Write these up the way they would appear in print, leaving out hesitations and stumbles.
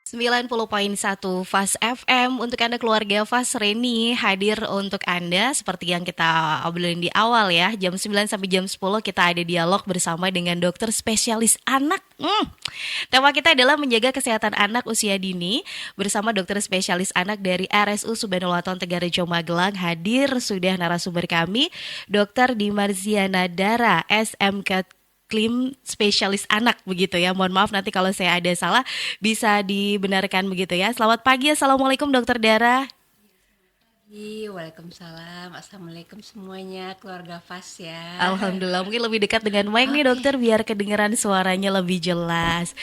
90.1 Fas FM untuk Anda keluarga Fas. Reni hadir untuk Anda seperti yang kita obrolin di awal ya. Jam 9 sampai jam 10 kita ada dialog bersama dengan dokter spesialis anak. Tema kita adalah menjaga kesehatan anak usia dini bersama dokter spesialis anak dari RSU Subhanulaton Tegarejo Magelang. Hadir sudah narasumber kami Dokter Dimarziana Dara, SMK Klim spesialis anak begitu ya. Mohon maaf nanti kalau saya ada salah bisa dibenarkan begitu ya. Selamat pagi, Assalamualaikum Dokter Dara. Waalaikumsalam. Assalamualaikum semuanya, keluarga Fas ya. Alhamdulillah, mungkin lebih dekat dengan mic nih Oke. dokter biar kedengeran suaranya lebih jelas.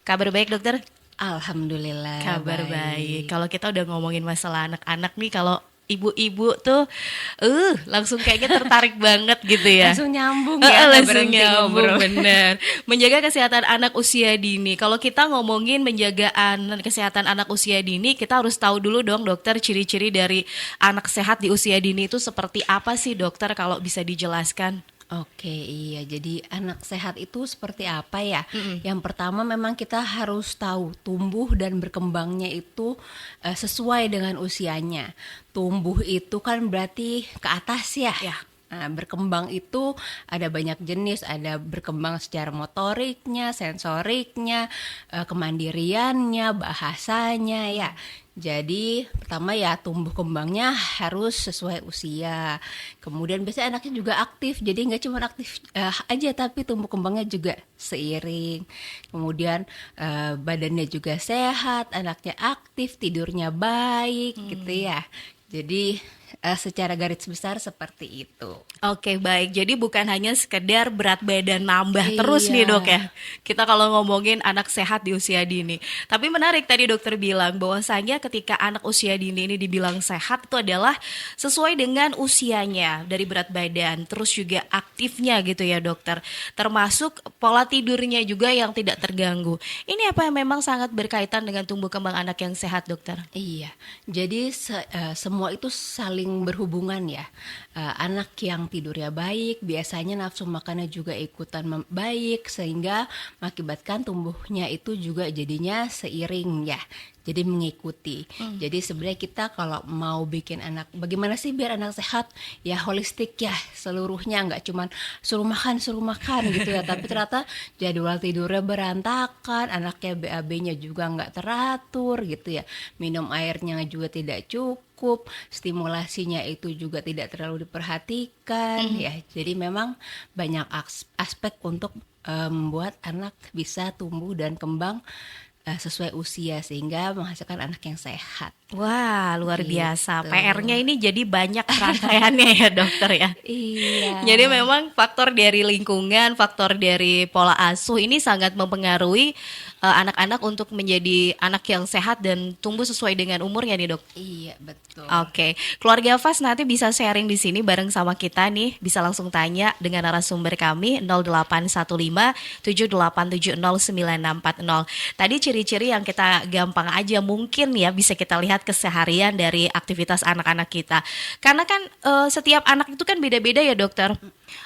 Kabar baik dokter? Alhamdulillah Kabar baik. baik. Kalau kita udah ngomongin masalah anak-anak nih, kalau ibu-ibu tuh langsung kayaknya tertarik banget gitu ya. Langsung nyambung ya, nggak Langsung berhenti nyambung, ngobrol. bener. Menjaga kesehatan anak usia dini. Kalau kita ngomongin menjaga kesehatan anak usia dini, kita harus tahu dulu dong dokter, ciri-ciri dari anak sehat di usia dini itu seperti apa sih dokter, kalau bisa dijelaskan? Oke, iya. Jadi anak sehat itu seperti apa ya? Yang pertama memang kita harus tahu tumbuh dan berkembangnya itu sesuai dengan usianya. Tumbuh itu kan berarti ke atas ya. Ya. Nah, berkembang itu ada banyak jenis, ada berkembang secara motoriknya, sensoriknya, kemandiriannya, bahasanya ya. Jadi pertama ya tumbuh kembangnya harus sesuai usia. Kemudian biasanya anaknya juga aktif, jadi nggak cuma aktif aja tapi tumbuh kembangnya juga seiring. Kemudian badannya juga sehat, anaknya aktif, tidurnya baik gitu ya. Jadi secara garis besar seperti itu. Oke, baik. Jadi bukan hanya sekedar berat badan nambah terus nih Iya. dok ya. Kita kalau ngomongin anak sehat di usia dini. Tapi menarik tadi dokter bilang bahwasanya ketika anak usia dini ini dibilang sehat itu adalah sesuai dengan usianya dari berat badan. Terus juga aktifnya gitu ya dokter. Termasuk pola tidurnya juga yang tidak terganggu. Ini apa yang memang sangat berkaitan dengan tumbuh kembang anak yang sehat dokter? Iya, jadi semua itu saling berhubungan ya. Anak yang tidurnya baik, biasanya nafsu makannya juga ikutan baik, sehingga mengakibatkan tumbuhnya itu juga jadinya seiring ya. Jadi mengikuti. Jadi sebenarnya kita kalau mau bikin anak, bagaimana sih biar anak sehat? Ya holistik ya, seluruhnya nggak cuman suruh makan gitu ya. Tapi ternyata jadwal tidurnya berantakan, anaknya BAB-nya juga nggak teratur gitu ya. Minum airnya juga tidak cukup, stimulasinya itu juga tidak terlalu diperhatikan ya. Jadi memang banyak aspek untuk membuat anak bisa tumbuh dan kembang sesuai usia sehingga menghasilkan anak yang sehat Wah, luar biasa. gitu. PR-nya ini jadi banyak rangkaiannya ya dokter ya. Iya. Jadi memang faktor dari lingkungan, faktor dari pola asuh ini sangat mempengaruhi anak-anak untuk menjadi anak yang sehat dan tumbuh sesuai dengan umurnya nih dok. Iya, betul. Oke, keluarga Fas nanti bisa sharing di sini bareng sama kita nih. Bisa langsung tanya dengan narasumber kami 0815 78709640. Tadi ciri-ciri yang kita gampang aja mungkin ya bisa kita lihat keseharian dari aktivitas anak-anak kita. Karena kan setiap anak itu kan beda-beda ya dokter.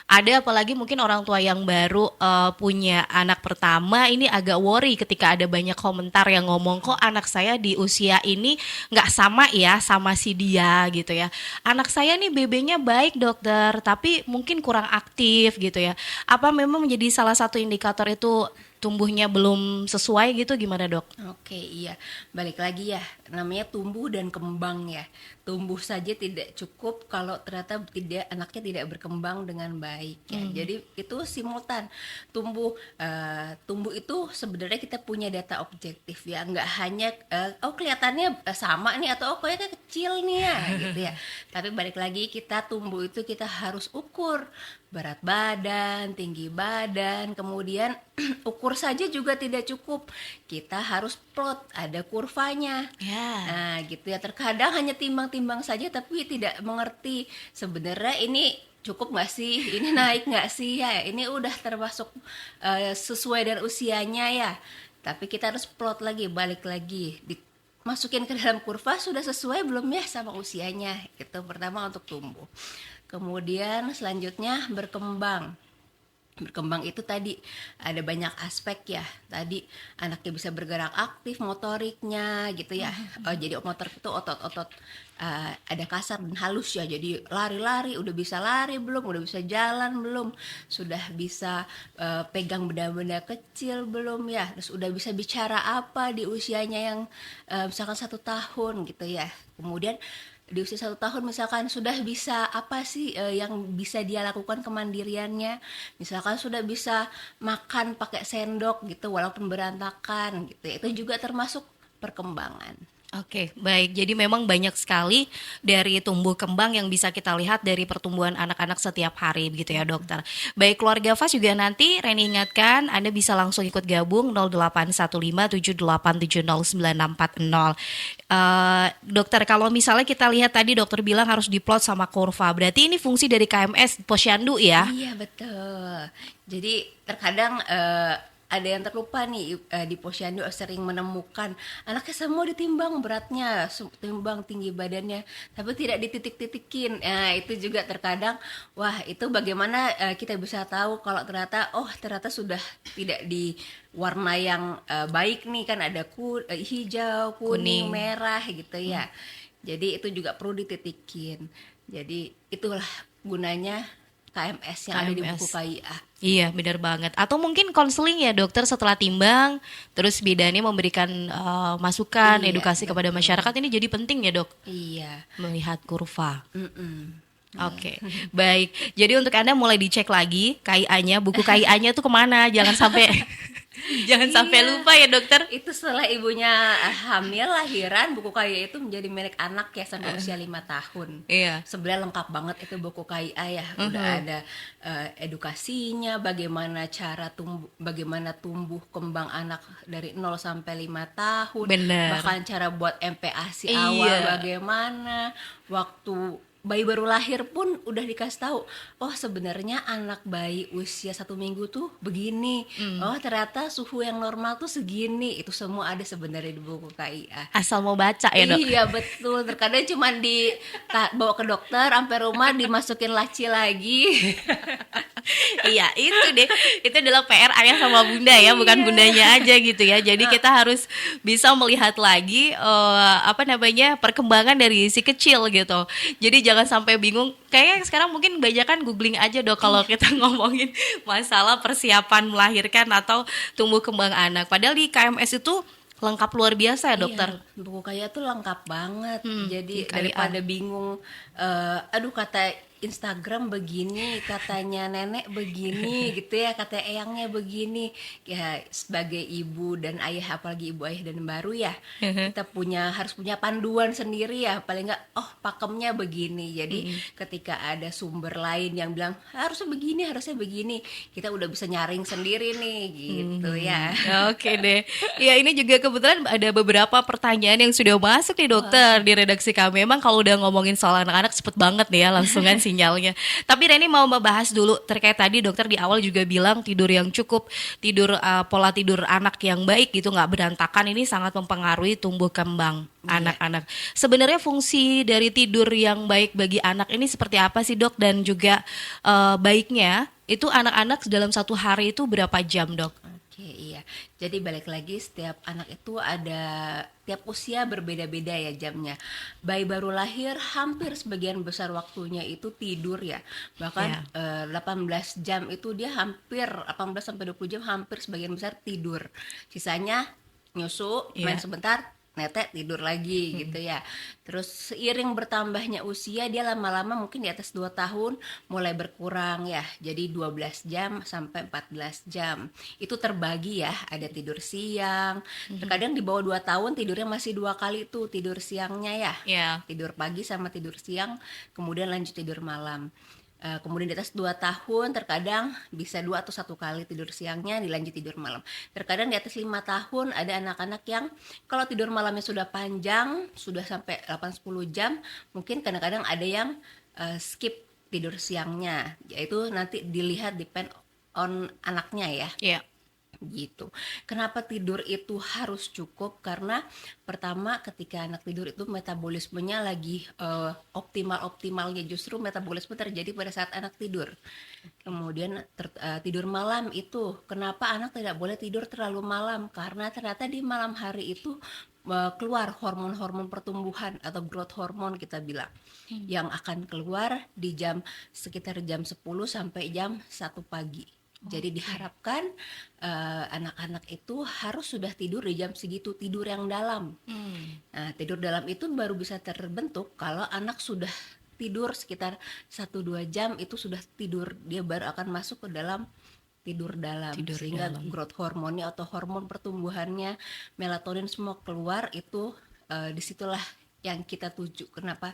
Ada apalagi mungkin orang tua yang baru punya anak pertama ini agak worry ketika ada banyak komentar yang ngomong kok anak saya di usia ini nggak sama ya sama si dia gitu ya. Anak saya nih BB-nya baik dokter tapi mungkin kurang aktif gitu ya. Apa memang menjadi salah satu indikator itu tumbuhnya belum sesuai gitu, gimana dok? Oke, iya. Balik lagi ya, namanya tumbuh dan kembang ya. Tumbuh saja tidak cukup kalau ternyata anaknya tidak berkembang dengan baik ya. Jadi itu simultan. Tumbuh itu sebenarnya kita punya data objektif ya, nggak hanya kelihatannya sama nih atau kayaknya kecil nih ya gitu ya. Tapi balik lagi kita tumbuh itu kita harus ukur berat badan, tinggi badan, kemudian ukur saja juga tidak cukup. Kita harus plot, ada kurvanya. Ya. Nah, gitu ya. Terkadang hanya timbang-timbang saja tapi tidak mengerti sebenarnya ini cukup nggak sih, ini naik nggak sih ya, ini udah termasuk sesuai dengan usianya ya. Tapi kita harus plot lagi, balik lagi, masukin ke dalam kurva sudah sesuai belum ya sama usianya. Itu pertama untuk tumbuh. Kemudian selanjutnya berkembang. Berkembang itu tadi ada banyak aspek ya. Tadi anaknya bisa bergerak aktif, motoriknya gitu ya. Jadi motorik itu otot-otot ada kasar dan halus ya. Jadi lari-lari, udah bisa lari belum, udah bisa jalan belum, sudah bisa pegang benda-benda kecil belum ya. Terus udah bisa bicara apa di usianya yang misalkan 1 tahun gitu ya. Kemudian di usia 1 tahun misalkan sudah bisa apa sih yang bisa dia lakukan kemandiriannya, misalkan sudah bisa makan pakai sendok gitu walaupun berantakan gitu ya. Itu juga termasuk perkembangan. Oke, baik. Jadi memang banyak sekali dari tumbuh kembang yang bisa kita lihat dari pertumbuhan anak-anak setiap hari begitu ya dokter. Baik, keluarga Fas juga nanti Reni ingatkan Anda bisa langsung ikut gabung 081578709640. Dokter, kalau misalnya kita lihat tadi dokter bilang harus diplot sama kurva, berarti ini fungsi dari KMS Posyandu ya? Iya betul. Jadi terkadang ada yang terlupa nih di posyandu sering menemukan anaknya semua ditimbang beratnya, timbang tinggi badannya, tapi tidak dititik-titikin. Nah itu juga terkadang, wah itu bagaimana kita bisa tahu kalau ternyata sudah tidak di warna yang baik nih, kan ada hijau, kuning, Kuning. merah gitu ya. Jadi itu juga perlu dititikin. Jadi itulah gunanya KMS yang ada di buku KMS. KIA. Iya, benar banget. Atau mungkin konseling ya dokter setelah timbang, terus bidannya memberikan masukan, Iya, edukasi kepada betul. masyarakat ini jadi penting ya dok, Iya. melihat kurva. Mm-mm. Oke, baik. Jadi untuk Anda mulai dicek lagi KIA-nya, buku KIA-nya tuh kemana? Jangan sampai jangan sampai Iya. lupa ya dokter. Itu setelah ibunya hamil lahiran, buku KIA itu menjadi milik anak ya sampai usia 5 tahun. Iya. Sebenarnya lengkap banget itu buku KIA ya. Udah ada edukasinya, bagaimana tumbuh kembang anak dari 0 sampai 5 tahun, Bener. bahkan cara buat MPASI Iya. awal bagaimana, waktu bayi baru lahir pun udah dikasih tahu, oh sebenarnya anak bayi usia 1 minggu tuh begini, oh ternyata suhu yang normal tuh segini. Itu semua ada sebenarnya di buku KIA. Asal mau baca ya dok. Iya betul, terkadang cuma bawa ke dokter sampai rumah dimasukin laci lagi. Iya itu deh, itu adalah PR ayah sama bunda ya, bukan bundanya aja gitu ya. Jadi kita harus bisa melihat lagi perkembangan dari si kecil gitu. Jadi jangan sampai bingung. Kayaknya sekarang mungkin banyak kan googling aja dok kalau kita ngomongin masalah persiapan melahirkan atau tumbuh kembang anak. Padahal di KMS itu lengkap luar biasa ya dokter. Iya, buku KIA tuh lengkap banget. di Jadi KIA. daripada bingung, aduh kata Instagram begini, katanya nenek begini gitu ya, kata eyangnya begini. Ya sebagai ibu dan ayah, apalagi ibu ayah dan baru ya, kita harus punya panduan sendiri ya. Paling nggak, oh pakemnya begini. Jadi ketika ada sumber lain yang bilang harusnya begini, kita udah bisa nyaring sendiri nih gitu ya. Oke deh. Ya ini juga kebetulan ada beberapa pertanyaan yang sudah masuk nih dokter di redaksi kami. Memang kalau udah ngomongin soal anak-anak cepet banget nih ya langsungan sinyalnya. Tapi Reni mau membahas dulu terkait tadi dokter di awal juga bilang tidur yang cukup, pola tidur anak yang baik gitu, nggak berantakan, ini sangat mempengaruhi tumbuh kembang anak-anak. Sebenarnya fungsi dari tidur yang baik bagi anak ini seperti apa sih dok? Dan juga baiknya itu anak-anak dalam satu hari itu berapa jam dok? Oke, iya. Jadi balik lagi, setiap anak itu tiap usia berbeda-beda ya jamnya. Bayi baru lahir hampir sebagian besar waktunya itu tidur ya. Bahkan 18 jam itu dia hampir 18 sampai 20 jam hampir sebagian besar tidur. Sisanya nyusu, main sebentar, netek tidur lagi gitu ya. Terus seiring bertambahnya usia, dia lama-lama mungkin di atas 2 tahun mulai berkurang ya. Jadi 12 jam sampai 14 jam. Itu terbagi ya, ada tidur siang. Terkadang di bawah 2 tahun tidurnya masih 2 kali tuh tidur siangnya ya. Iya. Tidur pagi sama tidur siang, kemudian lanjut tidur malam. Kemudian di atas 2 tahun terkadang bisa 2 atau 1 kali tidur siangnya dilanjut tidur malam. Terkadang di atas 5 tahun ada anak-anak yang kalau tidur malamnya sudah panjang, sudah sampai 8-10 jam, mungkin kadang-kadang ada yang skip tidur siangnya. Yaitu nanti depend on anaknya ya. Iya. gitu. Kenapa tidur itu harus cukup? Karena pertama ketika anak tidur itu metabolismenya lagi optimal-optimalnya, justru metabolisme terjadi pada saat anak tidur. Kemudian tidur malam itu, kenapa anak tidak boleh tidur terlalu malam? Karena ternyata di malam hari itu keluar hormon-hormon pertumbuhan atau growth hormone kita bilang, yang akan keluar di sekitar jam 10 sampai jam 1 pagi. Jadi diharapkan anak-anak itu harus sudah tidur di jam segitu, tidur yang dalam. Nah, tidur dalam itu baru bisa terbentuk kalau anak sudah tidur sekitar 1-2 jam, itu sudah tidur, dia baru akan masuk ke dalam tidur dalam. Sehingga growth hormonnya atau hormon pertumbuhannya, melatonin semua keluar. Itu disitulah yang kita tuju. Kenapa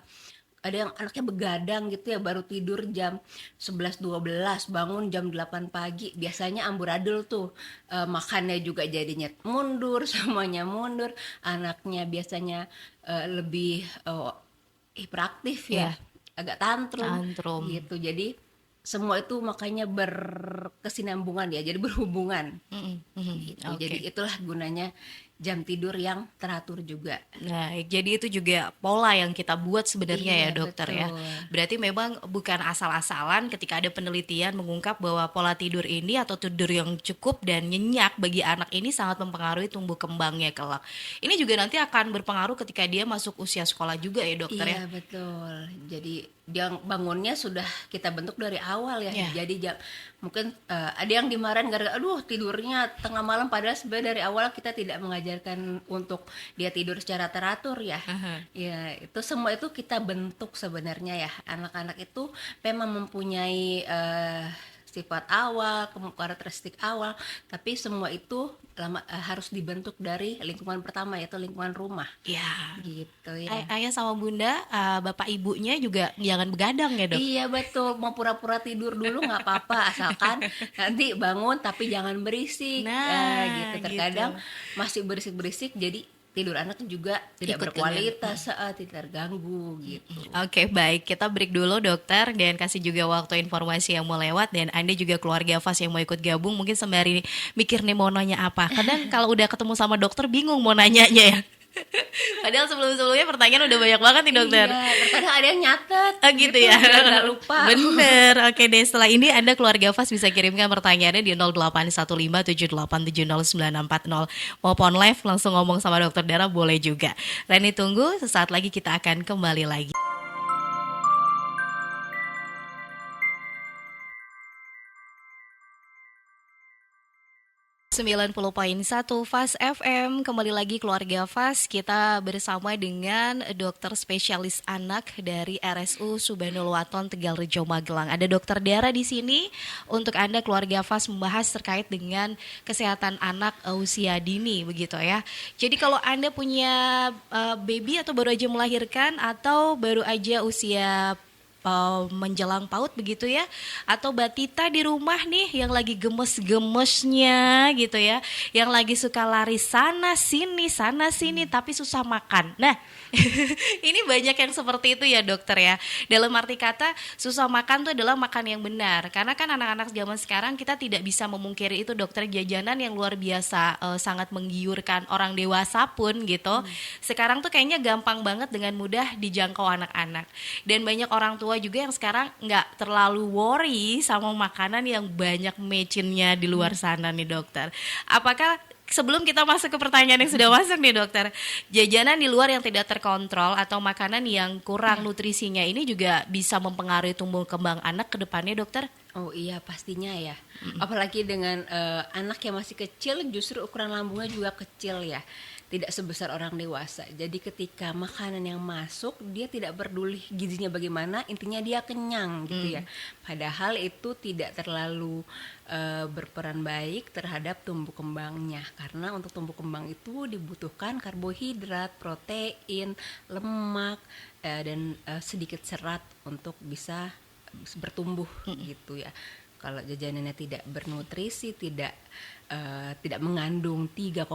ada yang anaknya begadang gitu ya, baru tidur jam 11-12, bangun jam 8 pagi, biasanya amburadul tuh, makannya juga jadinya mundur, semuanya mundur, anaknya biasanya lebih hiperaktif ya, agak tantrum gitu. Jadi semua itu makanya berkesinambungan ya, jadi berhubungan gitu. Jadi itulah gunanya jam tidur yang teratur juga. Nah, jadi itu juga pola yang kita buat sebenarnya ya dokter, betul. ya. Berarti memang bukan asal-asalan ketika ada penelitian mengungkap bahwa pola tidur ini atau tidur yang cukup dan nyenyak bagi anak ini sangat mempengaruhi tumbuh kembangnya kelak. Ini juga nanti akan berpengaruh ketika dia masuk usia sekolah juga ya dokter ya. Iya betul. Jadi dia bangunnya sudah kita bentuk dari awal ya. Jadi mungkin ada yang dimarahin gara-gara aduh tidurnya tengah malam, padahal sebenarnya dari awal kita tidak mengajarkan untuk dia tidur secara teratur ya. Ya, itu semua itu kita bentuk sebenarnya ya. Anak-anak itu memang mempunyai sifat awal, karakteristik awal, tapi semua itu harus dibentuk dari lingkungan pertama, yaitu lingkungan rumah. Ya. Gitu ya. Ayah sama bunda, bapak ibunya juga jangan begadang ya dok. Iya betul, mau pura-pura tidur dulu nggak apa-apa, asalkan nanti bangun tapi jangan berisik. Gitu. Terkadang masih berisik-berisik, jadi tidur anak juga tidak berkualitas, tidak terganggu gitu. Oke, baik, kita break dulu dokter dan kasih juga waktu informasi yang mau lewat, dan Anda juga keluarga Fas yang mau ikut gabung mungkin sembari mikir nih mau nanya apa. Kadang kalau udah ketemu sama dokter bingung mau nanyanya ya. Padahal sebelum-sebelumnya pertanyaan udah banyak banget nih dokter. Iya, terkadang ada yang nyatet. Gitu ya. Gak lupa. Bener. Oke deh, setelah ini Anda keluarga Fas bisa kirimkan pertanyaannya di 081578709640. Mau phone live langsung ngomong sama dokter Dara boleh juga. Reni tunggu, sesaat lagi kita akan kembali lagi. 90.1 Fas FM, kembali lagi keluarga Fas. Kita bersama dengan dokter spesialis anak dari RSU Subhanul Waton Tegalrejo Magelang. Ada dokter Dara di sini untuk Anda keluarga Fas membahas terkait dengan kesehatan anak usia dini begitu ya. Jadi kalau Anda punya baby atau baru aja melahirkan atau baru aja usia menjelang PAUD begitu ya, atau batita di rumah nih yang lagi gemes-gemesnya gitu ya, yang lagi suka lari sana sini tapi susah makan. Nah, ini banyak yang seperti itu ya dokter ya. Dalam arti kata susah makan itu adalah makan yang benar, karena kan anak-anak zaman sekarang kita tidak bisa memungkiri itu dokter, jajanan yang luar biasa sangat menggiurkan orang dewasa pun gitu. Sekarang tuh kayaknya gampang banget dengan mudah dijangkau anak-anak, dan banyak orang tua juga yang sekarang nggak terlalu worry sama makanan yang banyak mecinnya di luar sana nih dokter. Apakah sebelum kita masuk ke pertanyaan yang sudah masuk nih dokter, jajanan di luar yang tidak terkontrol atau makanan yang kurang nutrisinya ini juga bisa mempengaruhi tumbuh kembang anak ke depannya dokter? Oh iya pastinya ya. Apalagi dengan anak yang masih kecil, justru ukuran lambungnya juga kecil ya, tidak sebesar orang dewasa. Jadi ketika makanan yang masuk, dia tidak peduli gizinya bagaimana, intinya dia kenyang gitu ya. Padahal itu tidak terlalu berperan baik terhadap tumbuh kembangnya, karena untuk tumbuh kembang itu dibutuhkan karbohidrat, protein, lemak, dan sedikit serat untuk bisa bertumbuh gitu ya. Kalau jajanannya tidak bernutrisi, tidak mengandung tiga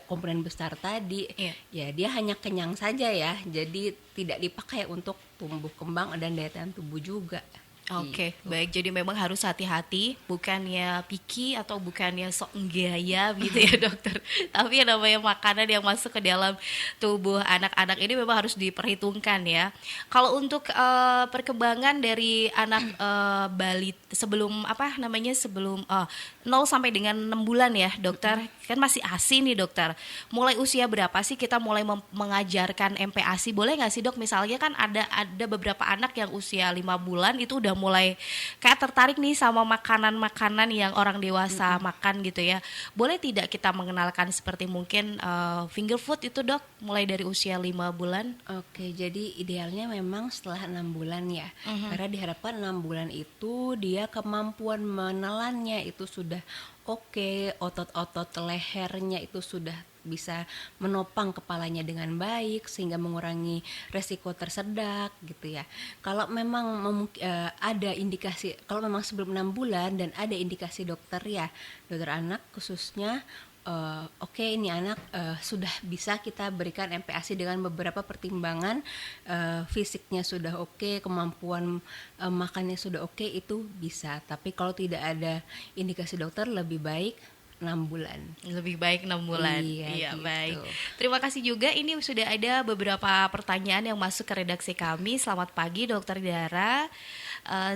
komponen besar tadi, ya dia hanya kenyang saja ya. Jadi tidak dipakai untuk tumbuh kembang dan daya tahan tubuh juga. Oke, gitu. baik. Jadi memang harus hati-hati, bukannya picky atau bukannya sok gaya gitu ya dokter. Tapi yang namanya makanan yang masuk ke dalam tubuh anak-anak ini memang harus diperhitungkan ya. Kalau untuk perkembangan dari anak balit sebelum apa namanya sebelum 0 sampai dengan 6 bulan ya dokter, kan masih ASI nih dokter. Mulai usia berapa sih kita mulai mengajarkan MPASI? Boleh nggak sih dok? Misalnya kan ada beberapa anak yang usia 5 bulan itu udah mulai kayak tertarik nih sama makanan-makanan yang orang dewasa makan gitu ya. Boleh tidak kita mengenalkan seperti mungkin finger food itu dok, mulai dari usia 5 bulan? Oke, jadi idealnya memang setelah 6 bulan ya, karena diharapkan 6 bulan itu dia kemampuan menelannya itu sudah oke, otot-otot lehernya itu sudah bisa menopang kepalanya dengan baik sehingga mengurangi resiko tersedak gitu ya. Kalau memang ada indikasi, kalau memang sebelum 6 bulan dan ada indikasi dokter ya, dokter anak khususnya oke, ini anak sudah bisa kita berikan MPASI dengan beberapa pertimbangan, fisiknya sudah oke, kemampuan makannya sudah oke, itu bisa. Tapi kalau tidak ada indikasi dokter lebih baik 6 bulan. Lebih baik 6 bulan. Iya, gitu. Baik. Terima kasih juga, ini sudah ada beberapa pertanyaan yang masuk ke redaksi kami. Selamat pagi Dokter Dara.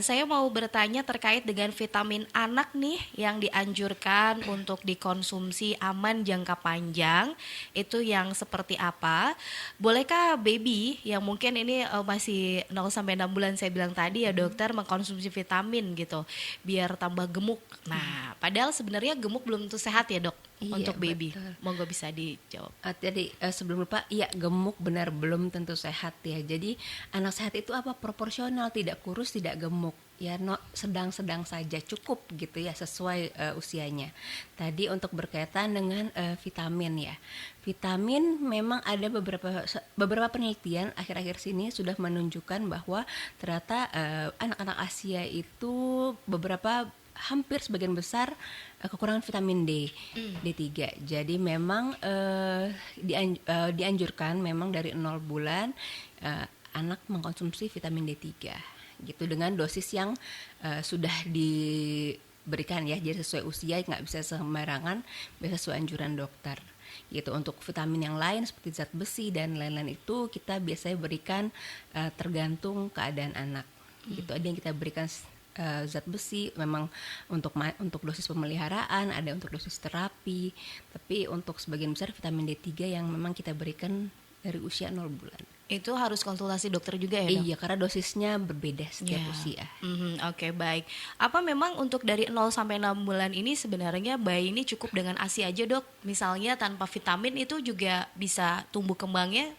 Saya mau bertanya terkait dengan vitamin anak nih yang dianjurkan untuk dikonsumsi aman jangka panjang. Itu yang seperti apa? Bolehkah baby yang mungkin ini masih 0 sampai 6 bulan saya bilang tadi ya dokter, mengkonsumsi vitamin gitu biar tambah gemuk. Nah, padahal sebenarnya gemuk belum tentu sehat ya dok. Iya, Untuk baby, betul. monggo bisa dijawab. Jadi sebelum lupa, iya, gemuk benar belum tentu sehat ya. Jadi anak sehat itu apa? Proporsional, tidak kurus, tidak gemuk. Ya, sedang-sedang saja, cukup gitu ya, sesuai usianya. Tadi untuk berkaitan dengan vitamin ya. Vitamin memang ada beberapa penelitian akhir-akhir sini sudah menunjukkan bahwa ternyata anak-anak Asia itu hampir sebagian besar kekurangan vitamin D3. Jadi memang dianjurkan memang dari 0 bulan anak mengkonsumsi vitamin D3 gitu dengan dosis yang sudah diberikan ya. Jadi sesuai usia, nggak bisa sembarangan, bisa sesuai anjuran dokter gitu. Untuk vitamin yang lain seperti zat besi dan lain-lain itu kita biasanya berikan tergantung keadaan anak gitu. Ada yang kita berikan zat besi memang untuk dosis pemeliharaan, ada untuk dosis terapi, tapi untuk sebagian besar vitamin D3 yang memang kita berikan dari usia 0 bulan. Itu harus konsultasi dokter juga ya dok? Iya, karena dosisnya berbeda setiap usia. Oke, baik. Apa memang untuk dari 0 sampai 6 bulan ini sebenarnya bayi ini cukup dengan ASI aja dok? Misalnya tanpa vitamin itu juga bisa tumbuh kembangnya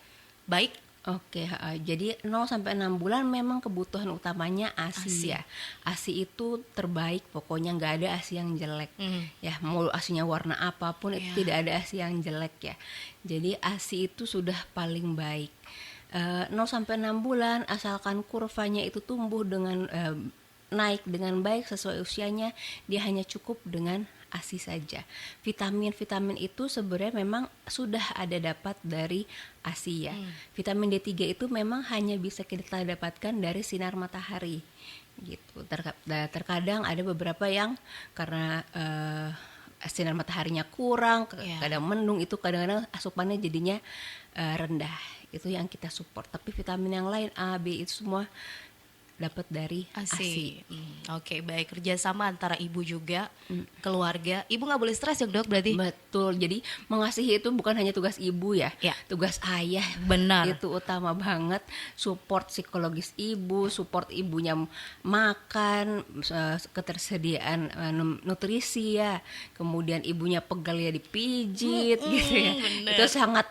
baik? Oke, jadi 0 sampai 6 bulan memang kebutuhan utamanya ASI ya. ASI itu terbaik, pokoknya nggak ada ASI yang jelek. Ya, mau ASInya warna apapun itu tidak ada ASI yang jelek ya. Jadi ASI itu sudah paling baik. 0 sampai 6 bulan asalkan kurvanya itu tumbuh dengan naik dengan baik sesuai usianya, dia hanya cukup dengan ASI saja. Vitamin-vitamin itu sebenarnya memang sudah ada dapat dari ASI ya. Vitamin D3 itu memang hanya bisa kita dapatkan dari sinar matahari gitu. Terkadang ada beberapa yang karena sinar mataharinya kurang, kadang mendung, itu kadang-kadang asupannya jadinya rendah. Itu yang kita support. Tapi vitamin yang lain A, B itu semua dapat dari ASI. Oke, baik. Kerjasama antara ibu juga, keluarga. Ibu nggak boleh stres ya dok berarti? Betul. Jadi mengasihi itu bukan hanya tugas ibu ya, tugas ayah. Benar. Itu utama banget. Support psikologis ibu, support ibunya makan, ketersediaan nutrisi ya. Kemudian ibunya pegal ya dipijit gitu ya. Bener. Itu sangat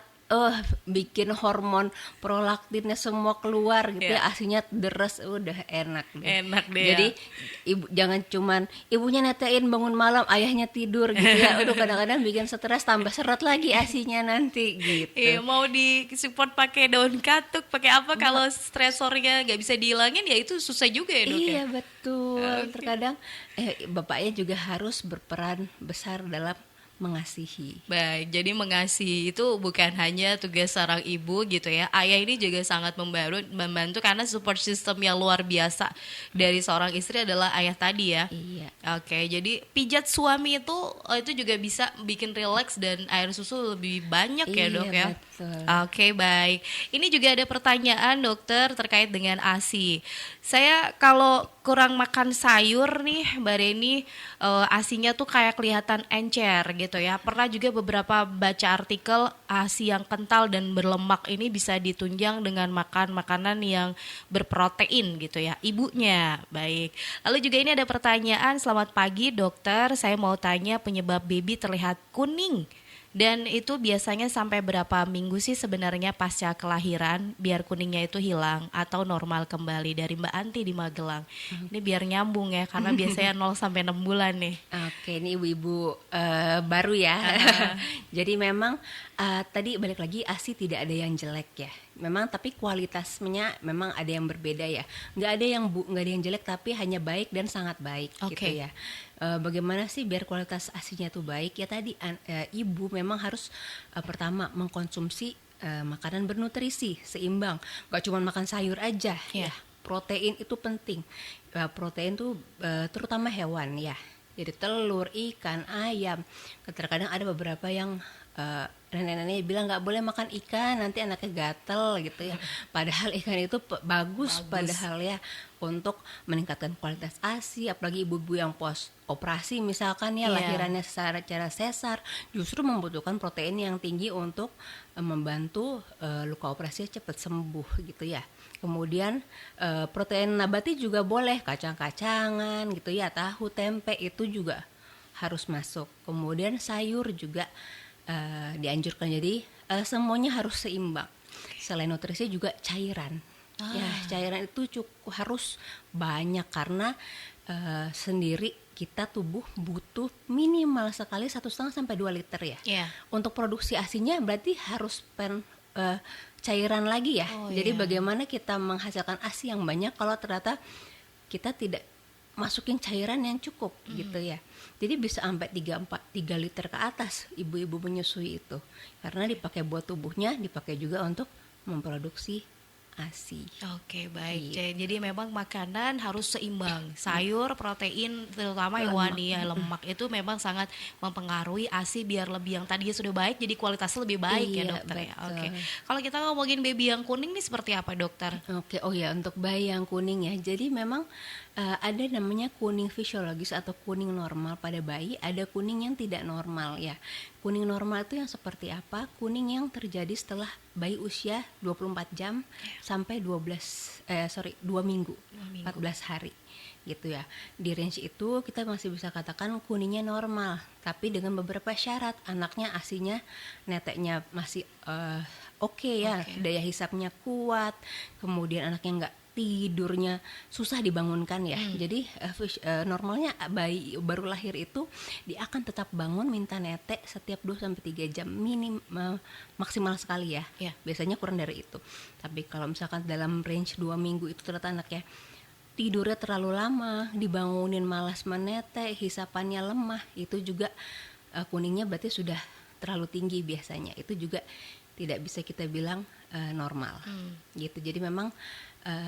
bikin hormon prolaktinnya semua keluar gitu ya, asinya deres, udah enak deh. Jadi ibu jangan cuman ibunya netein bangun malam, ayahnya tidur gitu ya. Udah kadang-kadang bikin stres, tambah seret lagi asinya nanti gitu. Mau di support pakai daun katuk, pakai apa, kalau stresornya nggak bisa dihilangin ya itu susah juga ya dok. Iya betul. Terkadang bapaknya juga harus berperan besar dalam mengasihi. Baik, jadi mengasihi itu bukan hanya tugas seorang ibu gitu ya. Ayah ini juga sangat membantu karena support system yang luar biasa dari seorang istri adalah ayah tadi ya. Iya. Oke, jadi pijat suami itu juga bisa bikin rileks dan air susu lebih banyak ya, Dok Iya, ya. betul. Oke, baik. Ini juga ada pertanyaan dokter terkait dengan ASI. Saya kalau kurang makan sayur nih, Mbak Reni, ASINya tuh kayak kelihatan encer gitu ya. Pernah juga beberapa baca artikel ASI yang kental dan berlemak ini bisa ditunjang dengan makan makanan yang berprotein gitu ya. Ibunya, baik. Lalu juga ini ada pertanyaan, selamat pagi dokter, saya mau tanya penyebab baby terlihat kuning. Dan itu biasanya sampai berapa minggu sih sebenarnya pasca kelahiran biar kuningnya itu hilang atau normal kembali, dari Mbak Anti di Magelang. Ini biar nyambung ya karena biasanya 0 sampai 6 bulan nih. Oke, ini ibu-ibu baru ya. Jadi memang tadi balik lagi ASI tidak ada yang jelek ya. Memang tapi kualitasnya memang ada yang berbeda ya. Nggak ada yang jelek tapi hanya baik dan sangat baik gitu Oke. ya. Bagaimana sih biar kualitas ASINya itu baik? Ya tadi ibu memang harus pertama mengkonsumsi makanan bernutrisi seimbang. Gak cuma makan sayur aja Iya. ya. Protein itu penting. Protein tuh terutama hewan ya. Jadi telur, ikan, ayam. Terkadang ada beberapa yang nenek-nenek bilang nggak boleh makan ikan, nanti anaknya gatel gitu ya. Padahal ikan itu bagus padahal ya untuk meningkatkan kualitas ASI. Apalagi ibu-ibu yang post operasi misalkan ya, Iya. lahirannya secara sesar, justru membutuhkan protein yang tinggi untuk membantu luka operasinya cepat sembuh gitu ya. Kemudian protein nabati juga boleh, kacang-kacangan gitu ya, tahu, tempe itu juga harus masuk. Kemudian sayur juga dianjurkan, jadi semuanya harus seimbang. Selain nutrisi juga cairan. Ya, cairan itu cukup harus banyak karena sendiri kita tubuh butuh minimal sekali 1,5 sampai 2 liter ya. Iya. Untuk produksi ASINya berarti harus cairan lagi ya. Oh, Jadi iya. bagaimana kita menghasilkan ASI yang banyak kalau ternyata kita tidak masukin cairan yang cukup gitu ya. Jadi bisa sampai 3 liter ke atas ibu-ibu menyusui itu. Karena dipakai buat tubuhnya, dipakai juga untuk memproduksi ASI. Oke, baik. Iya. Jadi memang makanan harus seimbang. Sayur, protein, terutama hewani ya, lemak itu memang sangat mempengaruhi ASI biar lebih, yang tadinya sudah baik jadi kualitasnya lebih baik ya Iya, dokter ya. betul. Oke. Kalau kita ngomongin baby yang kuning nih seperti apa dokter? Oke, oh ya, untuk bayi yang kuning ya. Jadi memang ada namanya kuning fisiologis atau kuning normal pada bayi, ada kuning yang tidak normal ya. Kuning normal itu yang seperti apa? Kuning yang terjadi setelah bayi usia 24 jam sampai 2 minggu, 14 hari gitu ya. Di range itu kita masih bisa katakan kuningnya normal, tapi dengan beberapa syarat. Anaknya ASINya, neteknya masih oke ya, Oke. daya hisapnya kuat, kemudian anaknya nggak tidurnya susah dibangunkan ya. Jadi normalnya bayi baru lahir itu dia akan tetap bangun minta netek setiap 2 sampai 3 jam maksimal sekali ya. Iya. Biasanya kurang dari itu. Tapi kalau misalkan dalam range 2 minggu itu ternyata anaknya tidurnya terlalu lama, dibangunin malas menetek, hisapannya lemah, itu juga kuningnya berarti sudah terlalu tinggi biasanya. Itu juga tidak bisa kita bilang normal gitu. Jadi memang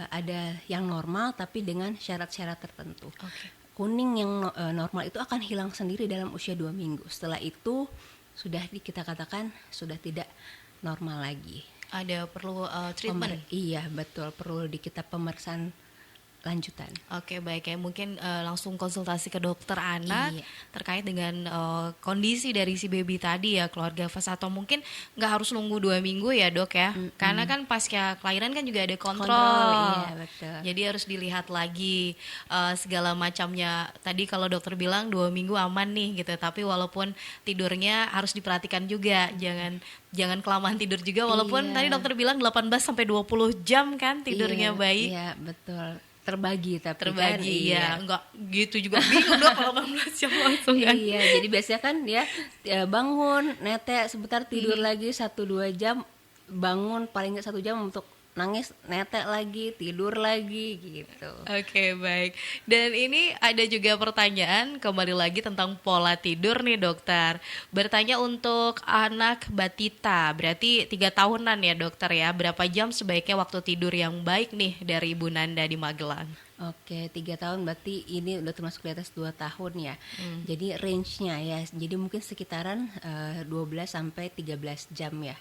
ada yang normal tapi dengan syarat-syarat tertentu. Oke. Kuning yang normal itu akan hilang sendiri dalam usia 2 minggu. Setelah itu sudah kita katakan sudah tidak normal lagi. Ada perlu treatment? Iya betul, perlu kita pemeriksaan lanjutan. Oke, baik ya. Mungkin langsung konsultasi ke dokter anak Iya. terkait dengan kondisi dari si baby tadi ya, keluarga fas, atau mungkin nggak harus nunggu 2 minggu ya dok ya. Karena kan pasca kelahiran kan juga ada kontrol. Iya betul. Jadi harus dilihat lagi segala macamnya. Tadi kalau dokter bilang 2 minggu aman nih gitu, tapi walaupun tidurnya harus diperhatikan juga. Jangan kelamaan tidur juga, walaupun Iya. tadi dokter bilang 18 sampai 20 jam kan tidurnya Iya, bayi. Iya betul. Terbagi tapi Terbagi kan, ya, enggak gitu juga bingung dong kalau 18 jam langsung kan. Iya, jadi biasanya kan dia bangun, netek sebentar, tidur lagi 1-2 jam, bangun paling nggak 1 jam untuk nangis netek lagi, tidur lagi gitu. Oke, baik. Dan ini ada juga pertanyaan kembali lagi tentang pola tidur nih dokter. Bertanya untuk anak Batita, berarti 3 tahunan ya dokter ya. Berapa jam sebaiknya waktu tidur yang baik nih dari Ibu Nanda di Magelang? Oke, 3 tahun berarti ini udah termasuk di atas 2 tahun ya. Jadi range-nya ya, jadi mungkin sekitaran 12 sampai 13 jam ya.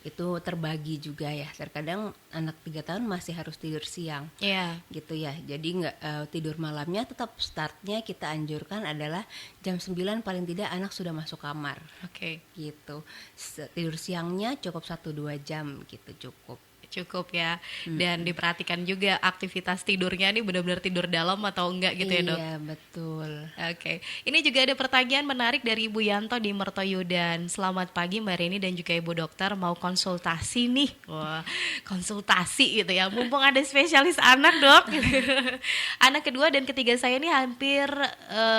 Itu terbagi juga ya. Terkadang anak 3 tahun masih harus tidur siang. Iya. Gitu ya. Jadi nggak tidur malamnya tetap startnya kita anjurkan adalah jam 9 paling tidak anak sudah masuk kamar. Oke. Gitu. Tidur siangnya cukup 1-2 jam gitu cukup. Cukup ya. Dan diperhatikan juga aktivitas tidurnya nih benar-benar tidur dalam atau enggak gitu ya dok? Iya betul. Oke, ini juga ada pertanyaan menarik dari Ibu Yanto di Mertoyudan. Selamat pagi Mbak Reni dan juga Ibu Dokter, mau konsultasi nih. Wah, konsultasi gitu ya. Mumpung ada spesialis anak dok. Anak kedua dan ketiga saya ini hampir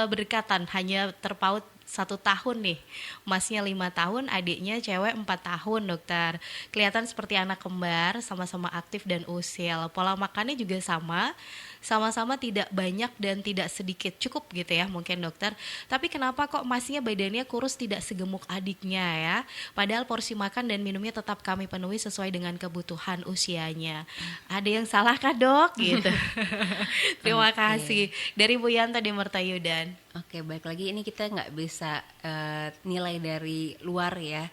berdekatan, hanya terpaut 1 tahun nih. Masnya 5 tahun, adiknya cewek 4 tahun dokter. Kelihatan seperti anak kembar, sama-sama aktif dan usil. Pola makannya juga sama-sama tidak banyak dan tidak sedikit, cukup gitu ya mungkin dokter. Tapi kenapa kok masnya badannya kurus tidak segemuk adiknya ya? Padahal porsi makan dan minumnya tetap kami penuhi sesuai dengan kebutuhan usianya. Ada yang salah kah dok? Gitu. Terima kasih. Dari Bu Yanta di Mertayudan. Oke, baik lagi ini kita nggak bisa nilai dari luar ya.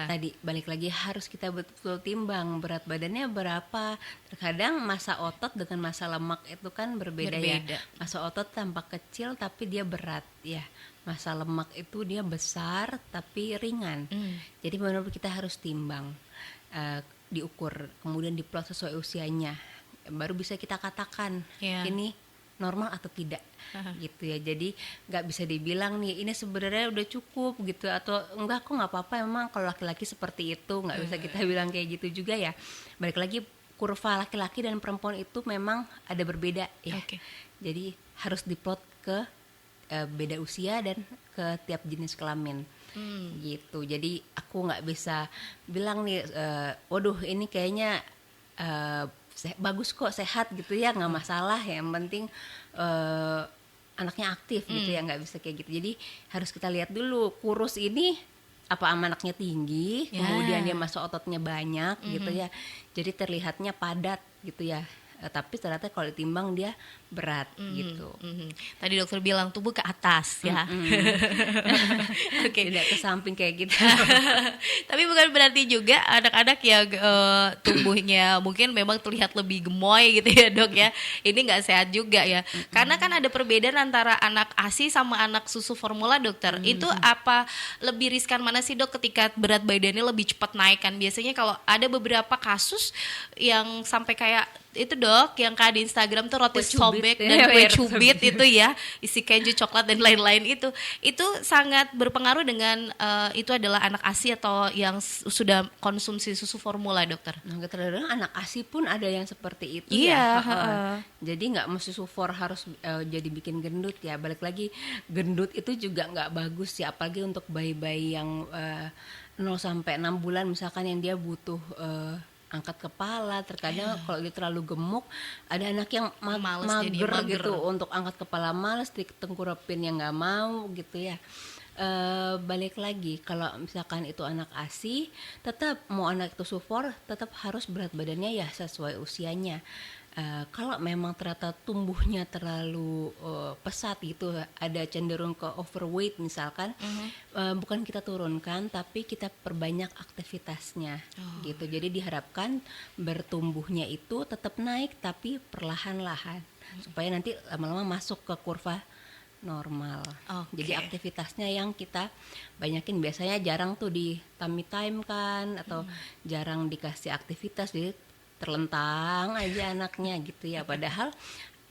Tadi balik lagi harus kita betul timbang berat badannya berapa. Terkadang massa otot dengan massa lemak itu kan berbeda ya. Massa otot tampak kecil tapi dia berat ya. Massa lemak itu dia besar tapi ringan. Jadi benar-benar kita harus timbang, diukur, kemudian diplot sesuai usianya. Baru bisa kita katakan ini normal atau tidak gitu ya. Jadi nggak bisa dibilang nih ini sebenarnya udah cukup gitu atau enggak kok nggak apa-apa, memang kalau laki-laki seperti itu nggak bisa kita bilang kayak gitu juga ya. Balik lagi kurva laki-laki dan perempuan itu memang ada berbeda ya. Jadi harus diplot ke beda usia dan ke tiap jenis kelamin gitu. Jadi aku nggak bisa bilang nih waduh ini kayaknya bagus kok, sehat gitu ya, nggak masalah, yang penting anaknya aktif gitu ya, nggak bisa kayak gitu. Jadi harus kita lihat dulu kurus ini apa anaknya tinggi, kemudian dia massa ototnya banyak gitu ya, jadi terlihatnya padat gitu ya. Tapi ternyata kalau ditimbang dia berat gitu. Tadi dokter bilang tubuh ke atas ya. Tidak ke samping kayak gitu. Tapi bukan berarti juga anak-anak yang tubuhnya mungkin memang terlihat lebih gemoy gitu ya dok ya. Ini nggak sehat juga ya. Karena kan ada perbedaan antara anak ASI sama anak susu formula dokter. Itu apa lebih riskan mana sih dok ketika berat badannya lebih cepat naik kan? Biasanya kalau ada beberapa kasus yang sampai kayak itu dok yang kayak di Instagram tuh roti sobek dan kue cubit itu ya, isi keju, coklat dan lain-lain, itu sangat berpengaruh dengan itu adalah anak ASI atau yang sudah konsumsi susu formula dokter. Nah, kadang-kadang anak ASI pun ada yang seperti itu ya. Jadi nggak mesti sufor harus jadi bikin gendut ya. Balik lagi gendut itu juga nggak bagus ya, apalagi untuk bayi-bayi yang 0 sampai 6 bulan misalkan yang dia butuh angkat kepala. Terkadang kalau dia terlalu gemuk, ada anak yang mager gitu, untuk angkat kepala males, ditengkurapin yang nggak mau gitu ya. Balik lagi kalau misalkan itu anak ASI, tetap mau anak itu sufor, tetap harus berat badannya ya sesuai usianya. Kalau memang ternyata tumbuhnya terlalu pesat gitu, ada cenderung ke overweight misalkan, bukan kita turunkan tapi kita perbanyak aktivitasnya gitu. Jadi diharapkan bertumbuhnya itu tetap naik tapi perlahan-lahan supaya nanti lama-lama masuk ke kurva normal. Jadi aktivitasnya yang kita banyakin, biasanya jarang tuh di tummy time kan, atau jarang dikasih aktivitas, jadi terlentang aja anaknya gitu ya. Padahal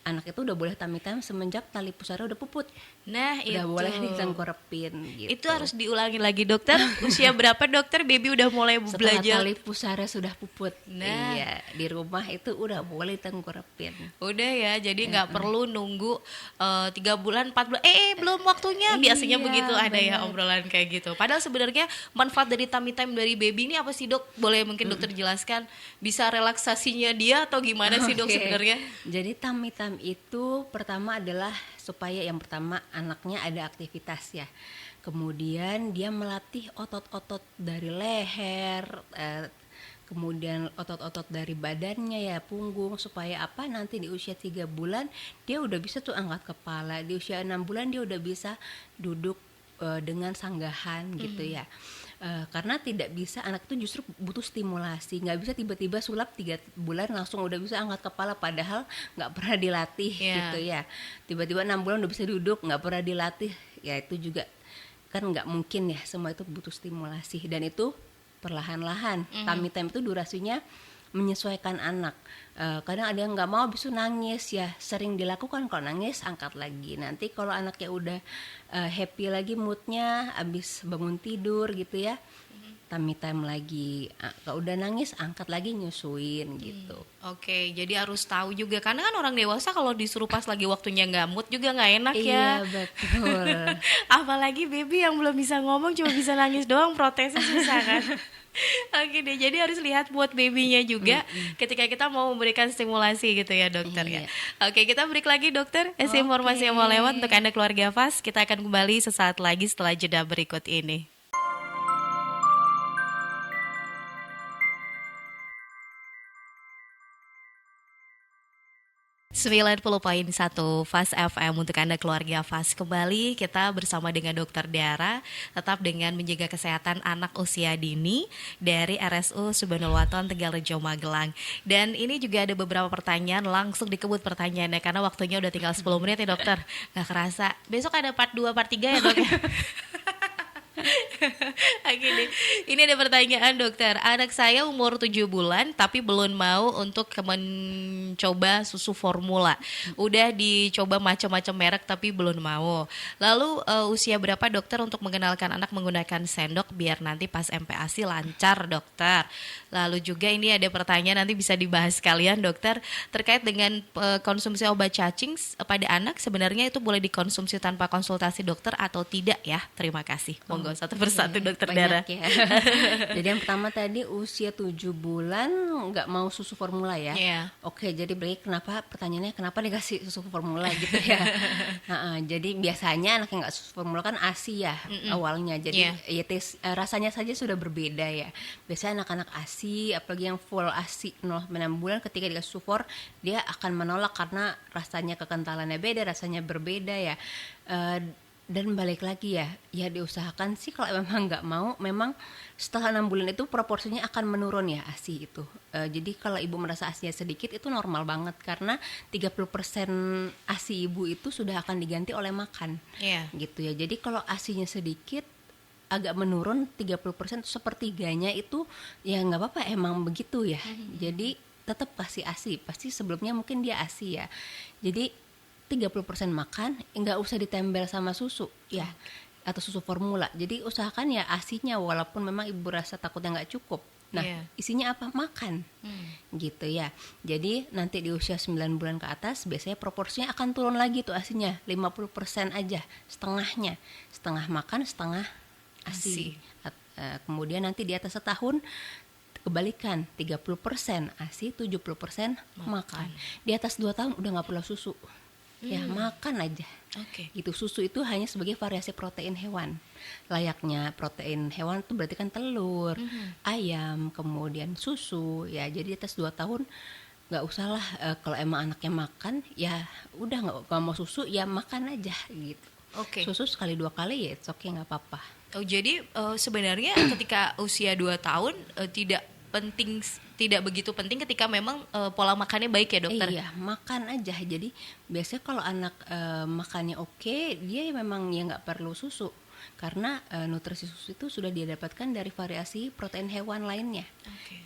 anak itu udah boleh tummy time semenjak tali pusarnya udah puput. Nah, Udah itu. boleh ditengkurapin gitu. Itu harus diulangi lagi dokter. Usia berapa dokter baby udah mulai Setelah belajar? tali pusarnya sudah puput. Nah. Iya, di rumah itu udah boleh ditengkurapin. Udah ya, jadi nggak perlu nunggu 3 bulan, 4 bulan. Belum waktunya. Biasanya Iya, begitu ada ya benar. obrolan kayak gitu. Padahal sebenarnya manfaat dari tummy time dari baby ini apa sih dok? Boleh mungkin dokter jelaskan? Bisa relaksasinya dia atau gimana sih dok Oke. sebenarnya? Jadi tummy time itu pertama adalah supaya yang pertama anaknya ada aktivitas ya. Kemudian dia melatih otot-otot dari leher, kemudian otot-otot dari badannya ya, punggung, supaya apa nanti di usia 3 bulan dia udah bisa tuh angkat kepala, di usia 6 bulan dia udah bisa duduk dengan sanggahan gitu ya. Karena tidak bisa, anak itu justru butuh stimulasi, nggak bisa tiba-tiba sulap 3 bulan langsung udah bisa angkat kepala padahal nggak pernah dilatih gitu ya. Tiba-tiba 6 bulan udah bisa duduk, nggak pernah dilatih, ya itu juga kan nggak mungkin ya, semua itu butuh stimulasi dan itu perlahan-lahan. Tummy time itu durasinya menyesuaikan anak. Kadang ada yang nggak mau habis itu nangis ya, sering dilakukan. Kalau nangis angkat lagi, nanti kalau anaknya udah happy lagi moodnya habis bangun tidur gitu ya, tummy time lagi. Kalau udah nangis angkat lagi, nyusuin gitu. Oke, jadi harus tahu juga karena kan orang dewasa kalau disuruh pas lagi waktunya nggak mood juga nggak enak ya. Iya betul. Apalagi baby yang belum bisa ngomong cuma bisa nangis doang, protesnya susah kan. Oke deh, jadi harus lihat buat babynya juga ketika kita mau memberikan stimulasi gitu ya dokter ya. Iya. Oke, kita break lagi dokter. Informasi yang mau lewat untuk Anda keluarga Fas. Kita akan kembali sesaat lagi setelah jeda berikut ini. 90.1 Fas FM untuk Anda keluarga Fas. Kembali kita bersama dengan Dokter Dara, tetap dengan menjaga kesehatan anak usia dini dari RSU Subhanul Waton Tegalrejo Magelang. Dan ini juga ada beberapa pertanyaan, langsung dikebut pertanyaannya karena waktunya udah tinggal 10 menit ya dokter. Gak kerasa. Besok ada part 2, part 3 ya dok. Oke deh. Ini ada pertanyaan dokter. Anak saya umur 7 bulan tapi belum mau untuk mencoba susu formula. Udah dicoba macam-macam merek tapi belum mau. Lalu usia berapa dokter untuk mengenalkan anak menggunakan sendok biar nanti pas MPASI lancar dokter. Lalu juga ini ada pertanyaan, nanti bisa dibahas sekalian dokter, terkait dengan konsumsi obat cacing pada anak, sebenarnya itu boleh dikonsumsi tanpa konsultasi dokter atau tidak ya? Terima kasih. Monggo satu persatu dokter Dara. Ya. Jadi yang pertama tadi usia 7 bulan nggak mau susu formula ya. Iya. Oke, jadi berarti pertanyaannya kenapa dikasih susu formula gitu ya. Jadi biasanya anak yang nggak susu formula kan ASI ya awalnya. Jadi ya rasanya saja sudah berbeda ya. Biasanya anak-anak ASI, apalagi yang full ASI 0-6 bulan, ketika dikasih susu for dia akan menolak karena rasanya kekentalannya beda, rasanya berbeda ya. Dan balik lagi ya diusahakan sih kalau memang nggak mau, memang setelah 6 bulan itu proporsinya akan menurun ya ASI itu. Jadi kalau ibu merasa ASInya sedikit itu normal banget karena 30% ASI ibu itu sudah akan diganti oleh makan. Gitu ya. Jadi kalau ASInya sedikit agak menurun 30%, sepertiganya itu ya nggak apa-apa, emang begitu ya. Jadi tetap kasih ASI, pasti sebelumnya mungkin dia ASI ya. Jadi 30% makan, nggak usah ditempel sama susu ya, atau susu formula. Jadi usahakan ya ASINya, walaupun memang ibu rasa takutnya nggak cukup. Nah, isinya apa? Makan. Gitu ya. Jadi nanti di usia 9 bulan ke atas biasanya proporsinya akan turun lagi tuh ASINya, 50% aja, setengahnya. Setengah makan, setengah ASI. Kemudian nanti di atas setahun kebalikan, 30% ASI, 70% makan. Di atas 2 tahun udah nggak perlu susu. Ya makan aja. Gitu. Susu itu hanya sebagai variasi protein hewan. Layaknya protein hewan itu berarti kan telur, ayam, kemudian susu ya. Jadi atas 2 tahun nggak usah lah, kalau emang anaknya makan ya udah, nggak mau susu ya makan aja gitu. Susu sekali 2 kali ya it's okay, nggak apa-apa. Jadi sebenarnya ketika usia 2 tahun tidak begitu penting ketika memang pola makannya baik ya dokter? Iya, makan aja. Jadi biasanya kalau anak makannya oke, dia memang ya nggak perlu susu. Karena nutrisi susu itu sudah dia dapatkan dari variasi protein hewan lainnya.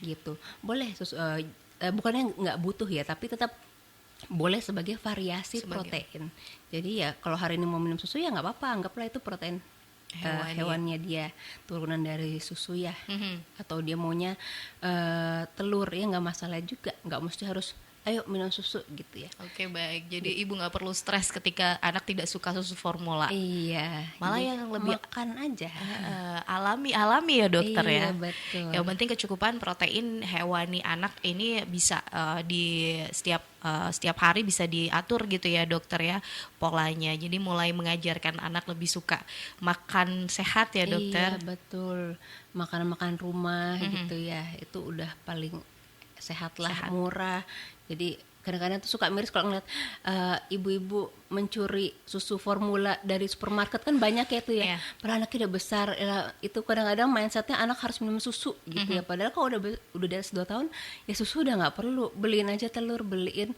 Gitu. Boleh susu, bukannya nggak butuh ya, tapi tetap boleh sebagai variasi Sebagai protein. Jadi ya kalau hari ini mau minum susu ya nggak apa-apa, anggaplah itu protein hewani. hewannya dia, turunan dari susu ya. Mhm. Atau dia maunya telur ya nggak masalah juga, nggak mesti harus ayo minum susu gitu ya. Oke, baik. Jadi ibu nggak perlu stres ketika anak tidak suka susu formula. Iya, Malah jadi yang lebih makan aja. alami ya dokter ya. Iya betul. Yang penting kecukupan protein hewani anak ini bisa di setiap hari bisa diatur gitu ya dokter ya polanya. Jadi mulai mengajarkan anak lebih suka makan sehat ya dokter. Iya betul, makanan-makanan rumah gitu ya, itu udah paling sehat lah, Sehat. murah. Jadi kadang-kadang tuh suka miris kalau ngeliat ibu-ibu mencuri susu formula dari supermarket, kan banyak ya itu ya. Iya. Padahal anaknya udah besar, ya, itu kadang-kadang mindsetnya anak harus minum susu gitu ya. Padahal kalau udah di atas 2 tahun ya susu udah nggak perlu, beliin aja telur, beliin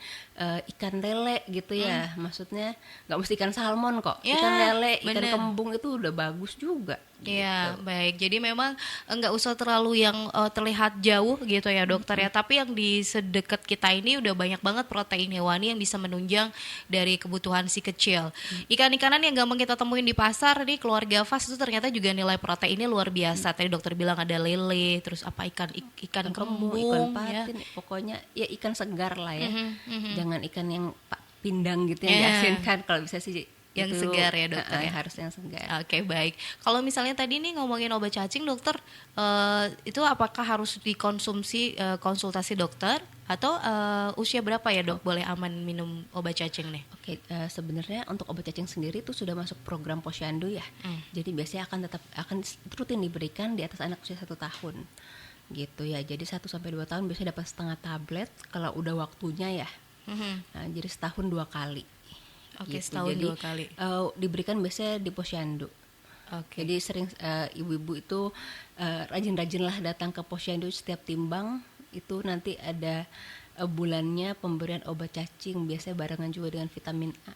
ikan lele gitu ya. Maksudnya nggak mesti ikan salmon kok, Ya, ikan lele, ikan bener. kembung itu udah bagus juga. Iya, baik. Jadi memang nggak usah terlalu yang terlihat jauh gitu ya dokter ya. Tapi yang di sedekat kita ini udah banyak banget protein hewani yang bisa menunjang dari kebutuhan si kecil. Ikan-ikanan yang gampang kita temuin di pasar nih keluarga Fas itu ternyata juga nilai proteinnya luar biasa. Tadi dokter bilang ada lele, terus apa ikan kembung, ikan ya. patin, pokoknya ya ikan segar lah ya. Mhm. Jangan ikan yang pindang gitu yang Iya. diasinkan, kalau bisa sih Yang itu, segar ya, dokter, ya? harus yang segar. Oke, baik. Kalau misalnya tadi nih ngomongin obat cacing, dokter, itu apakah harus dikonsumsi konsultasi dokter atau usia berapa ya dok boleh aman minum obat cacing nih? Oke, sebenarnya untuk obat cacing sendiri itu sudah masuk program posyandu ya. Jadi biasanya akan rutin diberikan di atas anak usia 1 tahun. Gitu ya. Jadi 1 sampai 2 tahun biasanya dapat setengah tablet kalau udah waktunya ya. Mhm. Nah, jadi setahun 2 kali. Oke, Gitu. setahun Jadi 2 kali. diberikan biasanya di posyandu. Oke. Jadi sering ibu-ibu itu rajin-rajinlah datang ke posyandu setiap timbang itu nanti ada bulannya pemberian obat cacing, biasanya barengan juga dengan vitamin A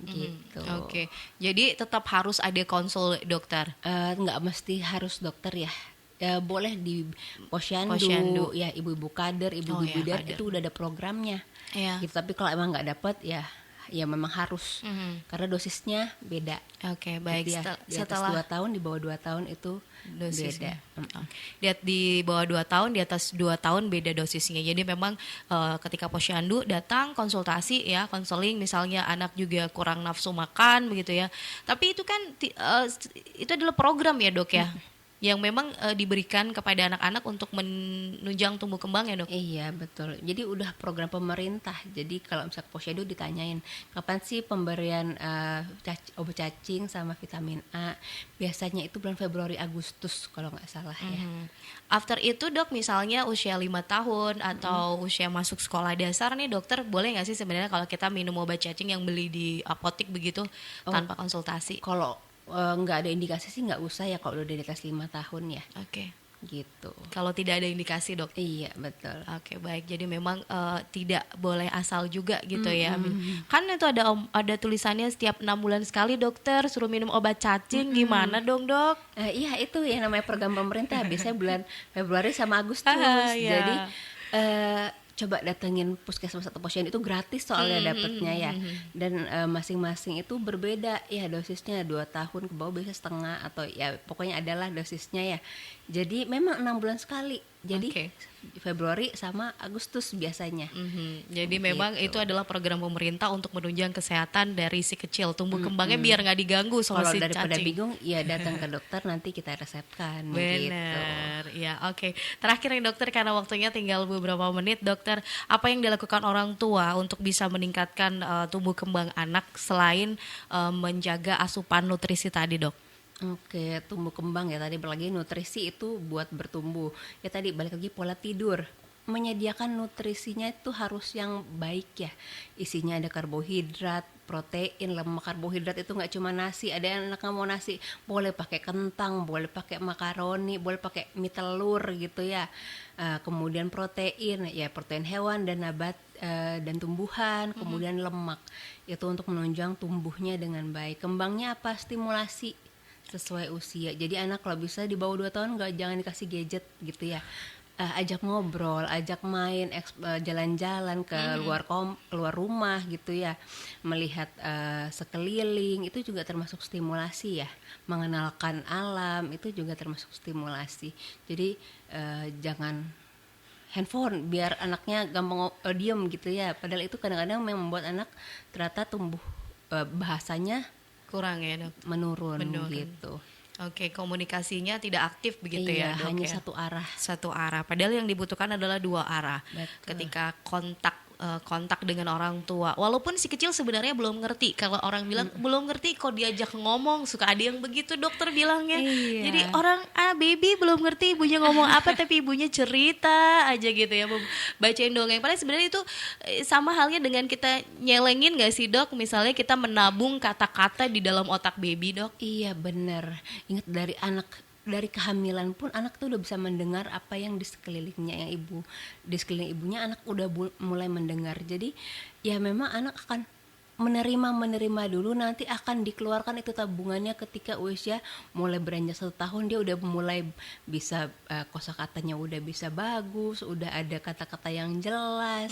gitu. Oke. Jadi tetap harus ada konsul dokter. Nggak mesti harus dokter ya. Boleh di posyandu, Posyandu. ya ibu-ibu kader, ibu-ibu Oh, ya, bidan kader. itu udah ada programnya. Iya. Gitu. Tapi kalau emang nggak dapat ya memang harus karena dosisnya beda. Oke, baik. Gitu ya. Di atas Setelah 2 tahun, di bawah 2 tahun itu dosisnya. beda. Di bawah 2 tahun, di atas 2 tahun beda dosisnya. Jadi memang ketika posyandu datang konsultasi ya, konseling misalnya anak juga kurang nafsu makan begitu ya. Tapi itu kan itu adalah program ya, Dok ya. Yang memang diberikan kepada anak-anak untuk menunjang tumbuh kembang ya, Dok. Iya betul. Jadi udah program pemerintah. Jadi kalau misalnya posyandu ditanyain kapan sih pemberian obat cacing sama vitamin A, biasanya itu bulan Februari Agustus kalau nggak salah ya. After itu dok misalnya usia 5 tahun atau usia masuk sekolah dasar nih dokter boleh nggak sih sebenarnya kalau kita minum obat cacing yang beli di apotik begitu tanpa konsultasi? Kalau nggak ada indikasi sih nggak usah ya kalau udah di atas 5 tahun ya Oke. gitu. Kalau tidak ada indikasi dok. Iya betul. Oke baik jadi memang tidak boleh asal juga gitu ya. Kan itu ada tulisannya setiap 6 bulan sekali dokter suruh minum obat cacing gimana dong dok? Iya itu ya namanya program pemerintah biasanya bulan Februari sama Agustus. Iya. Jadi coba datengin puskesmas atau posyandu itu gratis soalnya dapetnya ya. Dan masing-masing itu berbeda ya dosisnya 2 tahun ke bawah biasanya setengah atau ya pokoknya adalah dosisnya ya. Jadi memang 6 bulan sekali. Jadi Oke. Februari sama Agustus biasanya. Jadi memang Gitu. itu adalah program pemerintah untuk menunjang kesehatan dari si kecil tumbuh kembangnya biar nggak diganggu sama Kalau si daripada cacing. bingung ya datang ke dokter nanti kita resepkan gitu. Bener, ya oke. Terakhir nih dokter karena waktunya tinggal beberapa menit dokter, apa yang dilakukan orang tua untuk bisa meningkatkan tumbuh kembang anak selain menjaga asupan nutrisi tadi dok? Oke, tumbuh kembang ya tadi berlagi nutrisi itu buat bertumbuh. Ya tadi balik lagi pola tidur. Menyediakan nutrisinya itu harus yang baik ya. Isinya ada karbohidrat, protein, lemak. Karbohidrat itu nggak cuma nasi. Ada yang anak nggak mau nasi, boleh pakai kentang, boleh pakai makaroni, boleh pakai mie telur gitu ya. Kemudian protein, ya protein hewan dan nabat dan tumbuhan. Kemudian lemak itu untuk menunjang tumbuhnya dengan baik. Kembangnya apa? Stimulasi sesuai usia. Jadi anak kalau bisa di bawah 2 tahun jangan dikasih gadget gitu ya. ajak ngobrol, ajak main, jalan-jalan ke keluar rumah gitu ya, melihat sekeliling itu juga termasuk stimulasi ya, mengenalkan alam itu juga termasuk stimulasi. Jadi jangan handphone biar anaknya gampang diem gitu ya. Padahal itu kadang-kadang membuat anak ternyata tumbuh bahasanya Kurang ya dok. menurun Menurun. gitu. Oke, komunikasinya tidak aktif begitu Iya, ya dok hanya ya. satu arah. Satu arah. Padahal yang dibutuhkan adalah dua arah. Betul. Ketika kontak dengan orang tua. Walaupun si kecil sebenarnya belum ngerti. Kalau orang bilang belum ngerti kok diajak ngomong, suka ada yang begitu dokter bilangnya. Iya. Jadi orang baby belum ngerti ibunya ngomong apa tapi ibunya cerita aja gitu ya, bacain dongeng. Padahal sebenarnya itu sama halnya dengan kita nyelengin gak sih dok? Misalnya kita menabung kata-kata di dalam otak baby dok. Iya bener. Ingat dari kehamilan pun anak tuh udah bisa mendengar apa yang di sekelilingnya, di sekeliling ibunya anak udah mulai mendengar. Jadi ya memang anak akan menerima dulu, nanti akan dikeluarkan itu tabungannya ketika usia mulai beranjak 1 tahun. Dia udah mulai bisa kosakatanya udah bisa bagus, udah ada kata-kata yang jelas.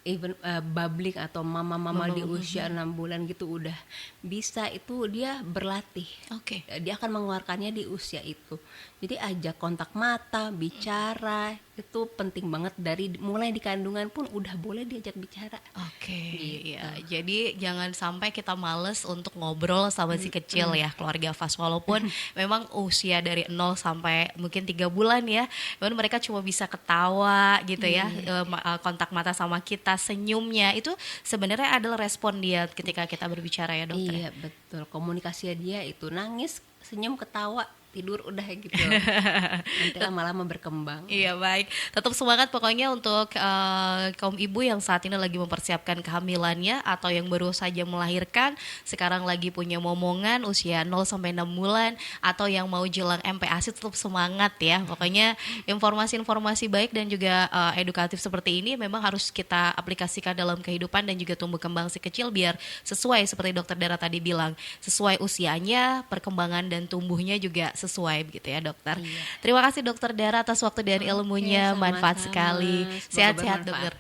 Even babbling atau mama di usia 6 bulan gitu udah bisa, itu dia berlatih. Oke. Dia akan mengeluarkannya di usia itu. Jadi ajak kontak mata, bicara, itu penting banget. Dari mulai di kandungan pun udah boleh diajak bicara. Oke, Gitu. ya. Jadi jangan sampai kita males untuk ngobrol sama si kecil ya, keluarga Fas. Walaupun memang usia dari 0 sampai mungkin 3 bulan ya, memang mereka cuma bisa ketawa gitu ya, kontak mata sama kita, senyumnya itu sebenarnya adalah respon dia ketika kita berbicara ya dokter. Iya betul, komunikasi dia itu nangis, senyum, ketawa, tidur, udah gitu. Nanti lama-lama berkembang. Iya baik, tetap semangat pokoknya untuk kaum ibu yang saat ini lagi mempersiapkan kehamilannya atau yang baru saja melahirkan, sekarang lagi punya momongan usia 0 sampai 6 bulan atau yang mau jelang MPASI, tetap semangat ya. Pokoknya informasi-informasi baik dan juga edukatif seperti ini memang harus kita aplikasikan dalam kehidupan dan juga tumbuh kembang si kecil biar sesuai seperti dokter Dara tadi bilang, sesuai usianya, perkembangan dan tumbuhnya juga sesuai begitu ya dokter. Iya. Terima kasih dokter Dara atas waktu dan ilmunya, Oke, manfaat sama-sama. sekali. Semoga Sehat-sehat bermanfaat. dokter.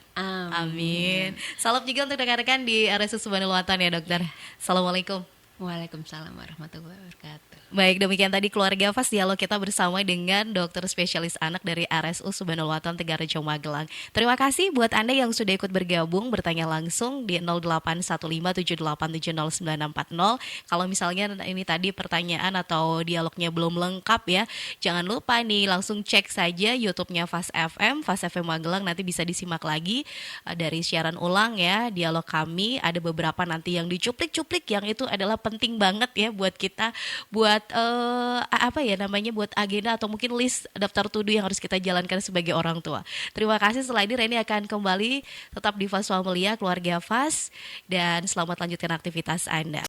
Amin. Salam juga untuk rekan-rekan di RSU Subhanul Watan ya dokter. Assalamualaikum. Waalaikumsalam warahmatullahi wabarakatuh. Baik, demikian tadi Keluarga Fas, dialog kita bersama dengan dokter spesialis anak dari RSU Subhanul Watan Tegarrejo Magelang. Terima kasih buat Anda yang sudah ikut bergabung, bertanya langsung di 081578709640. Kalau misalnya ini tadi pertanyaan atau dialognya belum lengkap ya, jangan lupa nih langsung cek saja YouTube-nya Fas FM Magelang, nanti bisa disimak lagi dari siaran ulang ya, dialog kami. Ada beberapa nanti yang dicuplik-cuplik yang itu adalah penting banget ya buat kita, buat buat agenda atau mungkin list daftar to do yang harus kita jalankan sebagai orang tua. Terima kasih. Setelah ini Reni akan kembali tetap di Fas Familia Keluarga Fas, dan selamat lanjutkan aktivitas Anda.